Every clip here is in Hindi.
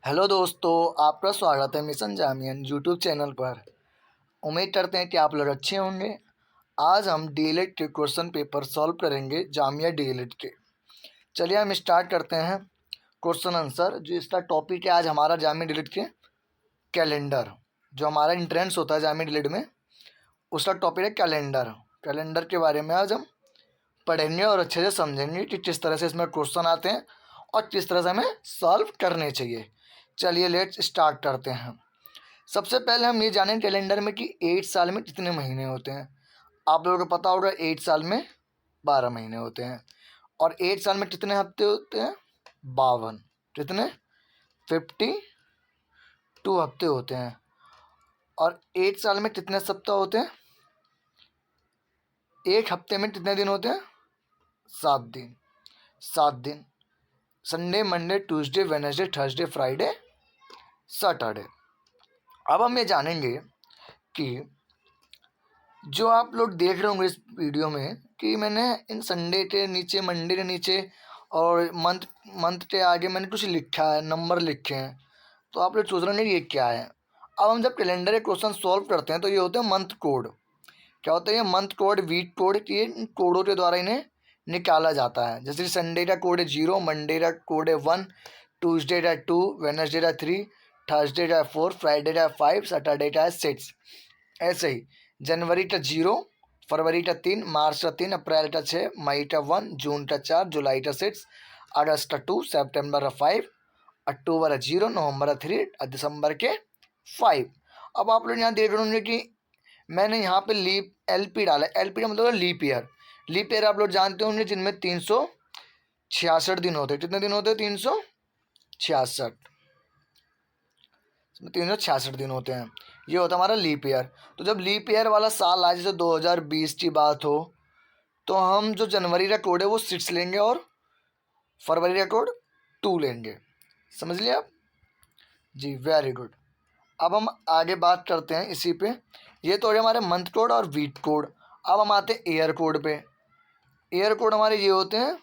हेलो दोस्तों, आपका स्वागत है मिशन जामियन यूट्यूब चैनल पर। उम्मीद करते हैं कि आप लोग अच्छे होंगे। आज हम डीएलएड के क्वेश्चन पेपर सॉल्व करेंगे जामिया डीएलएड के। चलिए हम स्टार्ट करते हैं क्वेश्चन आंसर। जो इसका टॉपिक है आज हमारा जामिया डीएलएड के कैलेंडर। जो हमारा इंट्रेंस होता है जामिया डीएलएड में, उसका टॉपिक है कैलेंडर। कैलेंडर के बारे में आज हम पढ़ेंगे और अच्छे से समझेंगे कि किस तरह से इसमें क्वेश्चन आते हैं और किस तरह से हमें सॉल्व करने चाहिए। चलिए लेट्स स्टार्ट करते हैं। सबसे पहले हम ये जानें कैलेंडर में कि 8 साल में कितने महीने होते हैं। आप लोगों को पता होगा 8 साल में 12 महीने होते हैं। और 8 साल में कितने हफ्ते होते हैं? 52। कितने? 52 हफ्ते होते हैं। और 8 साल में कितने सप्ताह होते हैं? एक हफ्ते में कितने दिन होते हैं? 7 दिन। 7 दिन। Sunday, Monday, Tuesday, Wednesday, Thursday, Friday, Saturday. अब हम ये जानेंगे कि जो आप लोग देख रहे होंगे इस वीडियो में कि मैंने इन संडे के नीचे, मंडे के नीचे और मंथ के आगे मैंने कुछ लिखा है, नंबर लिखे हैं। तो आप लोग सोच रहे होंगे ये क्या है। अब हम जब कैलेंडर के क्वेश्चन सॉल्व करते हैं तो ये होते हैं मंथ कोड। क्या होता है ये? Month code, week code. ये इन कोडों के द्वारा इन्हें निकाला जाता है। जैसे संडे का कोड है 0, मंडे का कोड है 1, ट्यूसडे का 2, वेडनेसडे का 3, थर्सडे का 4, फ्राइडे का 5, सैटरडे का 6। ऐसे ही जनवरी का 0, फरवरी का 3, मार्च का 3, अप्रैल का 6, मई का 1, जून का 4, जुलाई का 6, अगस्त का 2, सितंबर का 5, अक्टूबर का 0, नवंबर का 3 और दिसंबर के 5। अब आप लोग यहाँ देख रहे होंगे कि मैंने यहाँ पे लीप एलपी डाला। एलपी का मतलब है लीप ईयर। लीप ईयर आप लोग जानते होंगे जिनमें 366 दिन होते हैं। कितने दिन होते हैं? 366। इसमें 366 दिन होते हैं। ये होता है हमारा लीप ईयर। तो जब लीप ईयर वाला साल आए, जैसे 2020 की बात हो, तो हम जो जनवरी का कोड है वो 6 लेंगे और फरवरी का कोड 2 लेंगे। समझ लिया आप? जी, वेरी गुड। अब हम आगे बात करते हैं इसी पे। ये तो हो गया हमारे मंथ कोड और वीक कोड। अब हम आते हैं ईयर कोड पे। ईयर कोड हमारे ये होते हैं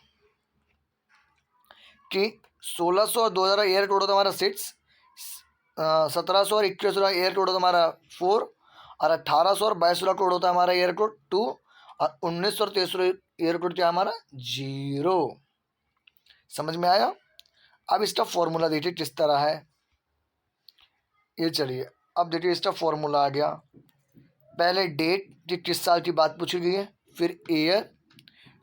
कि 1600 और 2000 ईयर कोड होता है हमारा 6, 1700 और 2100 ईयर कोड होता है हमारा 4, और 1800 और 2200 कोड होता है हमारा ईयर कोड 2, और 1900 और 2300 ईयर कोड क्या है हमारा? 0। समझ में आया? अब इसका फॉर्मूला देखिए किस तरह है। ये चलिए अब देखिए इसका फॉर्मूला आ गया। पहले डेट कि किस साल की बात पूछी गई है, फिर ईयर,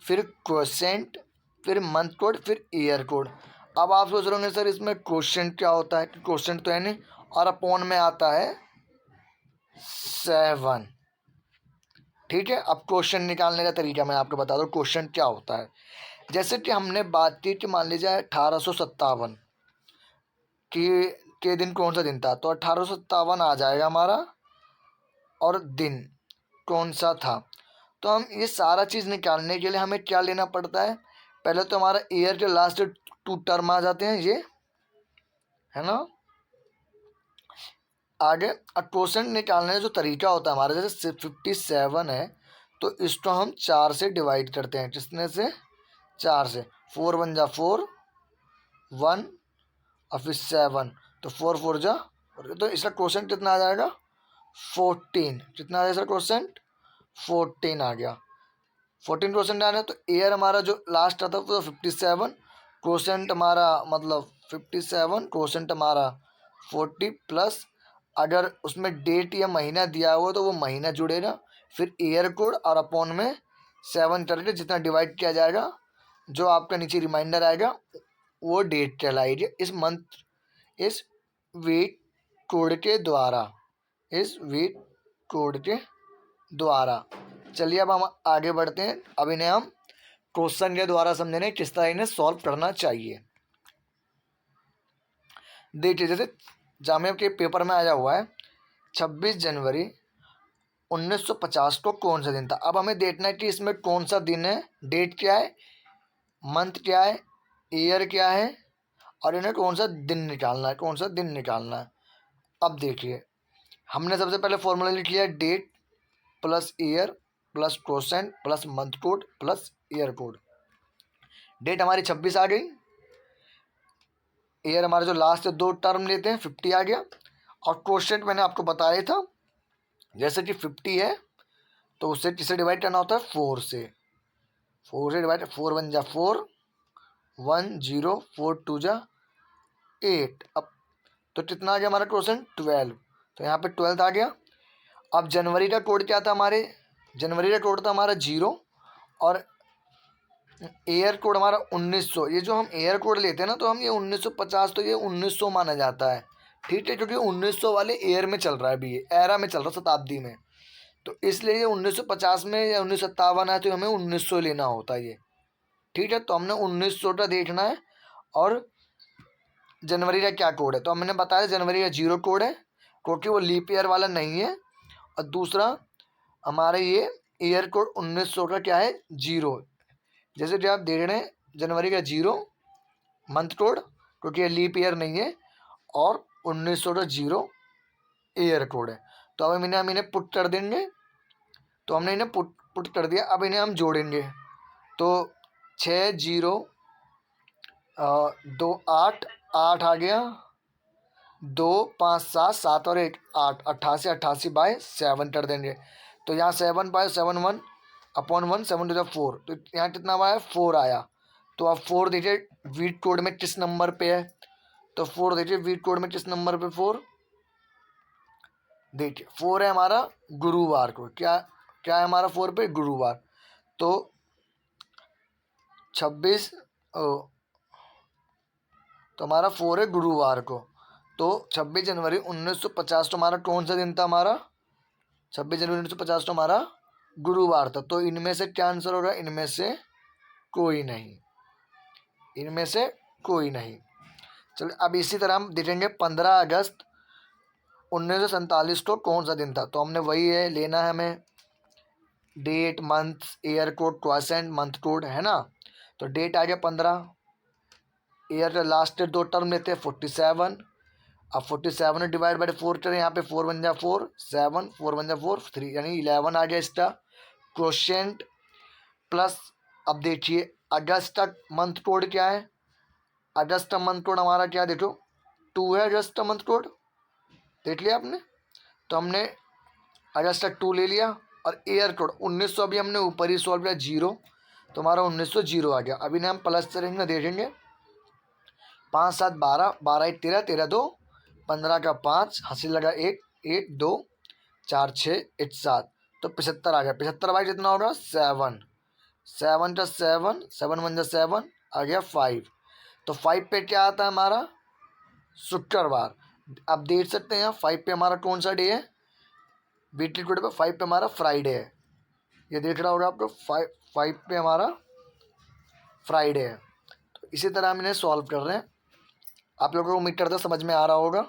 फिर क्वोशेंट, फिर मंथ कोड, फिर ईयर कोड। अब आप सोच रहे होंगे सर इसमें क्वोशेंट क्या होता है? क्वोशेंट तो है नहीं, और अपॉन में आता है 7। ठीक है, अब क्वेश्चन निकालने का तरीका मैं आपको बता दूं क्वेश्चन क्या होता है। जैसे कि हमने बात की कि मान लीजिए 1857 के दिन कौन सा दिन था, तो 1857 आ जाएगा हमारा, और दिन कौन सा था। तो हम ये सारा चीज़ निकालने के लिए हमें क्या लेना पड़ता है? पहले तो हमारा ईयर के लास्ट 2 टर्म आ जाते हैं, ये है ना। आगे क्वेश्चन निकालने का जो तरीका होता है हमारा, जैसे 57 है तो इसको हम 4 से डिवाइड करते हैं। कितने से? 4 से। 4 1 जा 4, 1 और फिर 7, तो 4 4 जा, तो इसका क्वेश्चन कितना आ जाएगा? 14। कितना आ जाएगा सर क्वेश्चन? 14 आ गया। 14 क्वेश्चन आना है। तो ईयर हमारा जो लास्ट आता है वो 57, क्वेश्चन हमारा मतलब 57, क्वेश्चन हमारा 40 प्लस, अगर उसमें डेट या महीना दिया हुआ तो वो महीना जुड़ेगा, फिर ईयर कोड और अपॉन में 7 करके जितना डिवाइड किया जाएगा, जो आपका नीचे रिमाइंडर आएगा वो डेट कहलाएगी। इस वीक कोड के द्वारा, इस वीक कोड के द्वारा। चलिए अब हम आगे बढ़ते हैं। अब इन्हें हम क्वेश्चन के द्वारा समझने किस तरह इन्हें सॉल्व करना चाहिए। देखिए जैसे जामिया के पेपर में आया हुआ है 26 जनवरी 1950 को कौन सा दिन था। अब हमें देखना है कि इसमें कौन सा दिन है, डेट क्या है, मंथ क्या है, ईयर क्या है, और इन्हें कौन सा दिन निकालना है, कौन सा दिन निकालना है। अब देखिए हमने सबसे पहले फॉर्मूला लिख लिया, date plus year plus quotient plus month code plus year code. Date हमारी 26 आ गई, ईयर हमारे जो लास्ट 2 टर्म लेते हैं 50 आ गया। और क्वोशिएंट मैंने आपको बताया था, जैसे कि 50 है तो उससे किससे डिवाइड करना होता है, 4 से। 4 से डिवाइड, 4 1 जा 4, 1 0, 4 2 जा 8। अब तो कितना आ गया हमारा क्वोशिएंट, 12। तो यहाँ पे 12 आ गया। अब जनवरी का कोड क्या था हमारे, जनवरी का कोड था हमारा 0, और एयर कोड हमारा 1900। ये जो हम एयर कोड लेते हैं ना, तो हम ये 1950, तो ये 1900 माना जाता है, ठीक है, क्योंकि 1900 वाले एयर में चल रहा है अभी, ये एरा में चल रहा है, शताब्दी में। तो इसलिए ये 1950 में या 1957 है, तो हमें 1900 लेना होता है ये, ठीक है। तो हमने 1900 का देखना है। और जनवरी का क्या कोड है, तो हमने बताया जनवरी का 0 कोड है, क्योंकि वो लीप ईयर वाला नहीं है। और दूसरा हमारे ये ईयर कोड 1900 का क्या है, 0। जैसे कि आप देख रहे हैं जनवरी का 0 मंथ कोड, क्योंकि ये लीप ईयर नहीं है, और 1900 का 0 ईयर कोड है। तो अब हम इन्हें पुट कर देंगे। तो हमने इन्हें पुट कर दिया। अब इन्हें हम जोड़ेंगे। तो 6 0 2 8 8 आ गया, 2 5 7 7 और 1 8, 88 88 बाय 7 कर देंगे। तो यहाँ 7 बाय 7 1 अपॉन 1, 7 टू 4। तो यहाँ कितना आया, 4 आया। तो अब 4 देखिए वीट कोड में किस नंबर पे है, तो 4 देखिए वीट कोड में किस नंबर पे, 4 देखिए 4 है हमारा गुरुवार को। क्या क्या है हमारा 4 पे, गुरुवार। तो 26 तो हमारा 4 है गुरुवार को। तो 26 जनवरी 1950 तो हमारा कौन सा दिन था, हमारा 26 जनवरी 1950 तो हमारा गुरुवार था। तो इनमें से क्या आंसर होगा, इनमें से कोई नहीं, इनमें से कोई नहीं। चलो अब इसी तरह हम देखेंगे 15 अगस्त 1947 को कौन सा दिन था। तो हमने वही है लेना है हमें, date month year code quotient month code, है ना। तो डेट आ गया 15, ईयर का लास्ट 2 टर्म लेते हैं 47। अब 47 डिवाइड बाई 4 करें, यहाँ पे 4 1 जा 4, 7 4 1 जा 4 3, यानी 11 आ गया इसका क्वोशिएंट। प्लस अब देखिए अगस्त का मंथ कोड क्या है, अगस्त का मंथ कोड हमारा क्या, देखो 2 है अगस्त का मंथ कोड, देख लिया आपने। तो हमने अगस्त का 2 ले लिया। और ईयर कोड 1900 अभी हमने ऊपर ही सॉल्व किया 0, तो हमारा 1900 0 आ गया। अभी ने हम प्लस करेंगे, देखेंगे 5 7 12, 12 1 13, 13 2 15 का 5, हंसी लगा 1 1 2 4 6 1 7, तो 75 आ गया। 75 बाई कितना होगा, 7, 7 का 7, 7 1 जा 7 आ गया 5। तो 5 पे क्या आता है हमारा, शुक्रवार। आप देख सकते हैं यहाँ 5 पे हमारा कौन सा डे है, वीकली कोड पे 5 पे हमारा फ्राइडे है, ये देख रहा होगा आपको, 5 पे हमारा फ्राइडे है। तो इसी तरह हम इन्हें सॉल्व कर रहे हैं, आप लोगों को उम्मीद करते समझ में आ रहा होगा।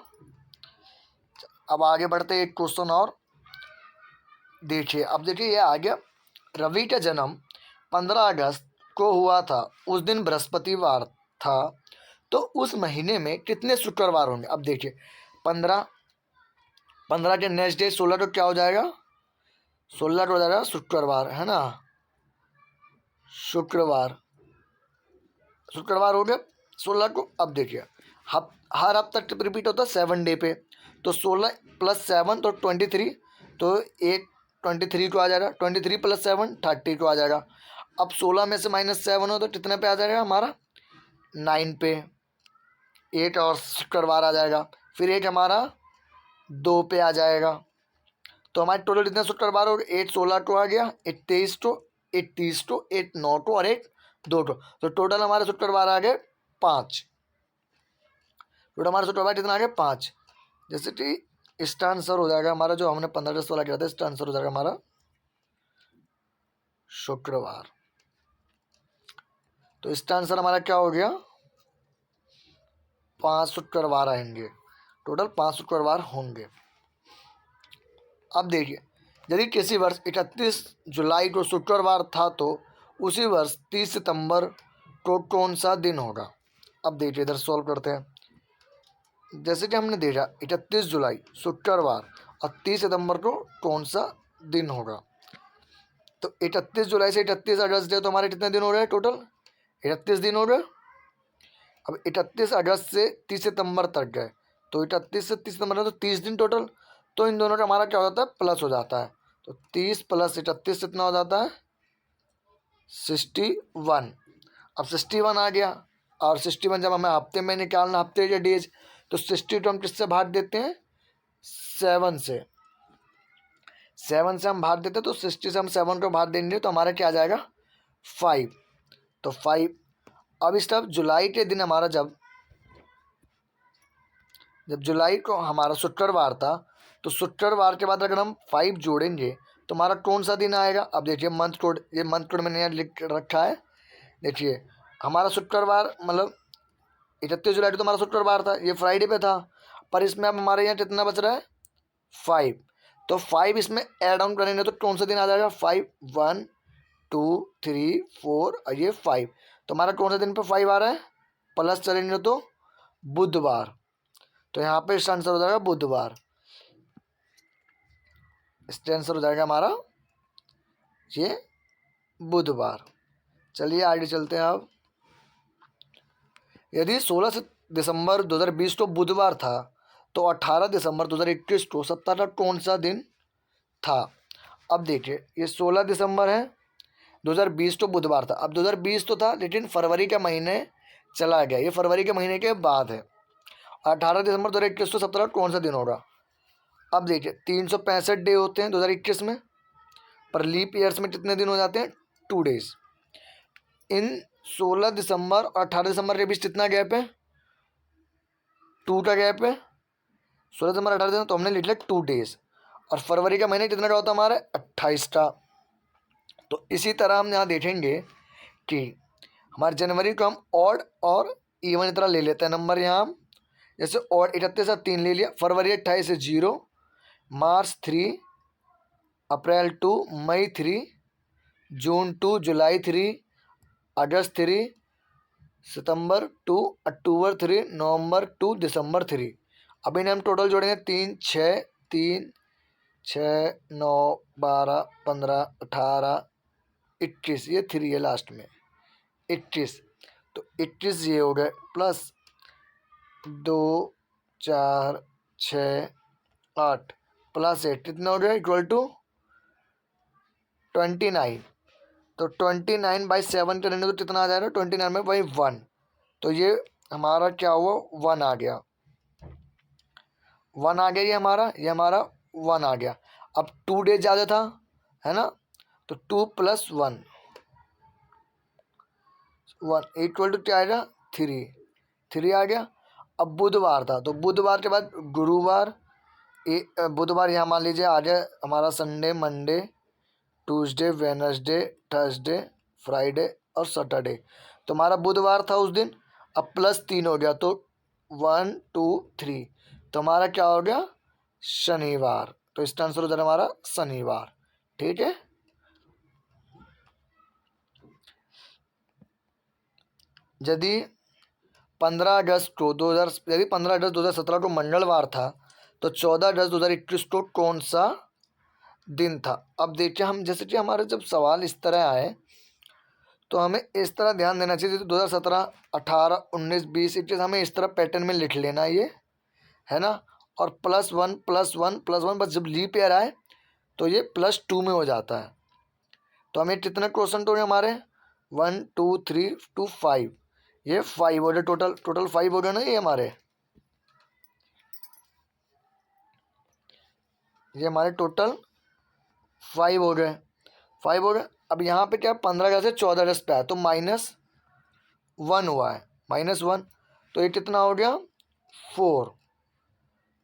अब आगे बढ़ते एक क्वेश्चन और देखिए। अब देखिए ये आ गया, रवि का जन्म 15 अगस्त को हुआ था, उस दिन बृहस्पतिवार था, तो उस महीने में कितने शुक्रवार होंगे। अब देखिए 15 15 के नेक्स्ट डे 16 को क्या हो जाएगा, 16 को हो जाएगा शुक्रवार, है ना, शुक्रवार शुक्रवार हो गया 16 को। अब देखिए हर हफ्ता रिपीट होता है 7 डे पे, तो 16 + 7 तो 23, तो एक 23 को आ जाएगा, 23 + 7 30 को आ जाएगा। अब 16 में से -7 हो तो कितने पे आ जाएगा हमारा, 9 पे, एक और शुक्रवार आ जाएगा। फिर एक हमारा 2 पे आ जाएगा। तो हमारे टोटल कितने शुक्रवार हो गए, 8 16 को आ गया, 1 23 को, 1 30 को, 1 9 को और 1 2 को। तो टोटल हमारे शुक्रवार आ गए 5। टोटल हमारे शुक्रवार कितना आ गए, 5। जैसे कि इसका आंसर हो जाएगा हमारा, जो हमने 15 16 किया था, इसका आंसर हो जाएगा हमारा शुक्रवार। तो इसका आंसर हमारा क्या हो गया, 5 शुक्रवार आएंगे, टोटल 5 शुक्रवार होंगे। अब देखिए यदि किसी वर्ष 31 जुलाई को शुक्रवार था, तो उसी वर्ष 30 सितंबर को कौन सा दिन होगा। अब देखिए इधर सॉल्व करते हैं। जैसे कि हमने देखा 31 जुलाई शुक्रवार और 30 सितंबर को कौन सा दिन होगा। तो 31 जुलाई से 31 अगस्त है, तो हमारे कितने दिन हो रहे हैं टोटल, 31 दिन हो गए। अब 31 अगस्त से 30 सितंबर तक गए, तो 31 से 30 सितंबर तो 30 दिन टोटल। तो इन दोनों का हमारा क्या हो जाता है, प्लस हो जाता है। तो 30 प्लस 31 कितना हो जाता है, 61। अब 61 आ गया, और 61 जब हमें हफ्ते में निकालना, हफ्ते के डेज, तो 62 हम किससे भाग देते हैं, 7 से। 7 से हम भाग देते हैं, तो 60 से हम 7 को भाग देंगे तो हमारा क्या आ जाएगा, 5। तो 5। अब इस तरफ जुलाई के दिन हमारा जब जुलाई को हमारा शुक्रवार था, तो शुक्रवार के बाद अगर हम 5 जोड़ेंगे तो हमारा कौन सा दिन आएगा। अब देखिए मंथ कोड, ये मंथ कोड मैंने यहाँ लिख रखा है। देखिए हमारा शुक्रवार मतलब 31 जुलाई को तो हमारा शुक्रवार था, ये फ्राइडे पे था, पर इसमें अब हमारे यहाँ कितना बच रहा है, 5। तो 5 इसमें ऐड ऑन करेंगे तो कौन सा दिन आ जाएगा, 5, 1 2 3 4 और ये 5। तो हमारा कौन सा दिन पे 5 आ रहा है, प्लस चलेंगे तो बुधवार। तो यहाँ पे इसका आंसर हो जाएगा बुधवार। इसका आंसर हो जाएगा हमारा ये बुधवार। चलिए आगे चलते हैं। अब यदि 16 दिसंबर 2020 को बुधवार था, तो 18 दिसंबर 2021 को सप्ताह का कौन सा दिन था। अब देखिए ये 16 दिसंबर है, 2020 तो बुधवार था। अब 2020 तो था, लेकिन फरवरी का महीने चला गया, ये फरवरी के महीने के बाद है। 18 दिसंबर 2021 तो सप्ताह का कौन सा दिन होगा। अब देखिए 365 डे होते हैं 2021 में, पर लीप ईयर्स में कितने दिन हो जाते हैं, 2 डेज। इन 16 दिसंबर और 18 दिसंबर के बीच कितना गैप है, 2 का गैप है। 16 दिसंबर 18 दिसंबर तो हमने लिख लिया 2 डेज। और फरवरी का महीने कितना का होता है हमारा, 28 का। तो इसी तरह हम यहाँ देखेंगे कि हमारे जनवरी को हम ऑड और इवन तरह ले लेते हैं नंबर। यहाँ हम जैसे ऑड 31 से 3 ले लिया, फरवरी 28 से 0, मार्च 3, अप्रैल 2, मई 3, जून 2, जुलाई 3, अगस्त 3, सितंबर 2, अक्टूबर 3, नवंबर 2, दिसंबर 3। अब इन्हें हम टोटल जोड़ेंगे, 3 6 3 6 9 12 15 18 21, ये 3 है लास्ट में 21। तो 21 ये हो गए, प्लस 2 4 6 8 प्लस 8 कितना हो गया, इक्वल टू 29। तो 29/7 करेंगे तो कितना आ जाएगा, 29/1। तो ये हमारा क्या हुआ, 1 आ गया, 1 आ गया, ये हमारा 1 आ गया। अब 2 डेज ज़्यादा था, है ना, तो 2 + 1 इक्वल टू क्या आएगा, 3 आ गया। अब बुधवार था, तो बुधवार के बाद गुरुवार, बुधवार यहाँ मान लीजिए आ गया हमारा Sunday, Monday, Tuesday, Wednesday, Thursday, Friday और सैटरडे। तो हमारा बुधवार था उस दिन। अब +3 हो गया, तो 1 2 3, तो हमारा क्या हो गया, शनिवार। तो इसका आंसर हो जाएगा हमारा शनिवार। ठीक है। यदि 15 अगस्त को 2000 यदि 15 अगस्त 2017 को मंगलवार था, तो 14 अगस्त 2021 को कौन सा दिन था। अब देखिए हम जैसे कि हमारे जब सवाल इस तरह आए, तो हमें इस तरह ध्यान देना चाहिए। 2017 18 19 20 21 हमें इस तरह पैटर्न में लिख लेना, ये है ना। और +1 +1 +1, बस जब लीप ईयर आए तो ये +2 में हो जाता है। तो हमें कितने क्वेश्चन तो हमारे 1 2 3 2 5, ये 5 हो गए, टोटल 5 हो गए ना ये हमारे, ये हमारे टोटल 5 हो गए, 5 हो गए। अब यहाँ पे क्या 15 अगस्त से 14 अगस्त पे आया, तो -1 हुआ है, -1। तो ये कितना हो गया, 4।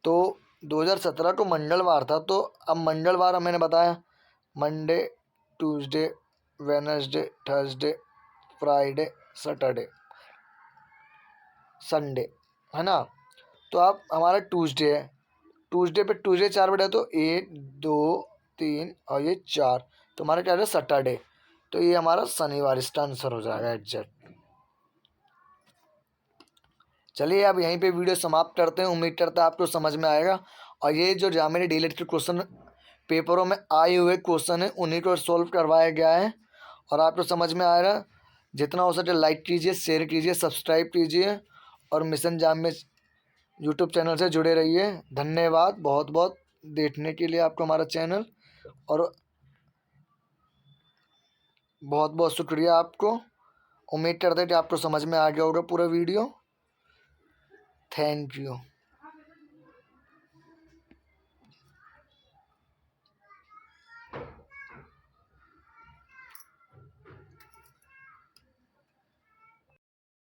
तो 2017 को मंगलवार था, तो अब मंगलवार मैंने बताया Monday, Tuesday, Wednesday, Thursday, Friday, Saturday, Sunday, है ना। तो अब हमारा ट्यूसडे है, ट्यूसडे 4 बटा, तो 1 2 3 और ये 4, तो हमारा क्या है सैटरडे। तो ये हमारा शनिवार, इसका आंसर हो जाएगा एग्जैक्ट। चलिए अब यहीं पे वीडियो समाप्त करते हैं। उम्मीद करता है आपको समझ में आएगा। और ये जो मेरे डीएलएड के क्वेश्चन पेपरों में आए हुए क्वेश्चन हैं, उन्हीं को सॉल्व करवाया गया है, और आपको समझ में आएगा। जितना हो सके लाइक कीजिए, शेयर कीजिए, सब्सक्राइब कीजिए, और मिशन जाम यूट्यूब चैनल से जुड़े रहिए। धन्यवाद बहुत बहुत देखने के लिए आपको हमारा चैनल, और बहुत बहुत शुक्रिया आपको। उम्मीद करते हैं कि आपको समझ में आ गया होगा पूरा वीडियो। Thank you.